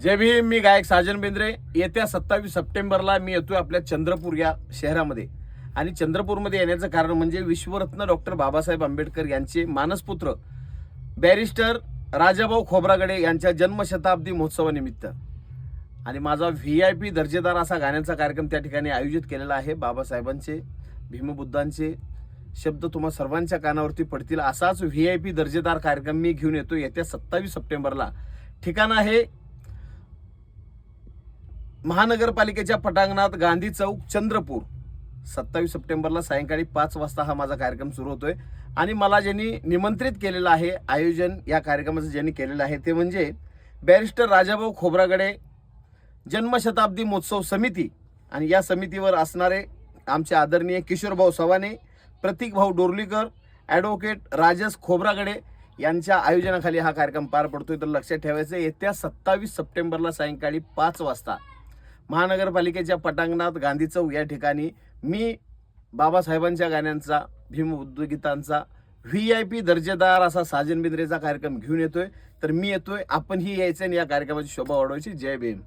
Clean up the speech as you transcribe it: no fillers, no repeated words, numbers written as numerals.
जय भीम. मी गायक साजन बेंद्रे. येत्या 27 सप्टेंबरला मी येतोय आपल्या चंद्रपूर या शहरामध्ये. आणि चंद्रपूरमध्ये येण्याचं कारण म्हणजे विश्वरत्न डॉक्टर बाबासाहेब आंबेडकर यांचे मानसपुत्र बॅरिस्टर राजाभाऊ खोब्रागडे यांच्या जन्मशताब्दी महोत्सवानिमित्त आणि माझा VIP दर्जेदार असा गाण्याचा कार्यक्रम त्या ठिकाणी आयोजित केलेला आहे. बाबासाहेबांचे, भीमबुद्धांचे शब्द तुम्हा सर्वांच्या कानावरती पडतील असाच VIP दर्जेदार कार्यक्रम मी घेऊन येतो येत्या 27 सप्टेंबरला. ठिकाण आहे महानगरपालिकेच्या पटांगणात, गांधी चौक, चंद्रपूर. 27 सप्टेंबरला सायंकाळी 5 वाजता हा माझा कार्यक्रम सुरू होतोय. आणि मला ज्यांनी निमंत्रित केलेलं आहे, आयोजन या कार्यक्रमाचं ज्यांनी केलेलं आहे ते म्हणजे बॅरिस्टर राजाभाऊ खोब्रागडे जन्मशताब्दी महोत्सव समिती. आणि या समितीवर असणारे आमचे आदरणीय किशोरभाऊ सवाने, प्रतीकभाऊ डोरलीकर, ॲडव्होकेट राजेश खोब्रागडे यांच्या आयोजनाखाली हा कार्यक्रम पार पडतोय. तर लक्षात ठेवायचं, येत्या 27 सप्टेंबरला सायंकाळी 5 वाजता महानगरपालिकेच्या पटांगणात, गांधी चौक या ठिकाणी मी बाबासाहेबांच्या गाण्यांचा, भीमबुद्ध गीतांचा VIP दर्जेदार असा साजन बेंद्रेचा कार्यक्रम घेऊन येतोय. तर मी येतोय, आपणही यायचं आणि या कार्यक्रमाची शोभा वाढवायची. जय भीम.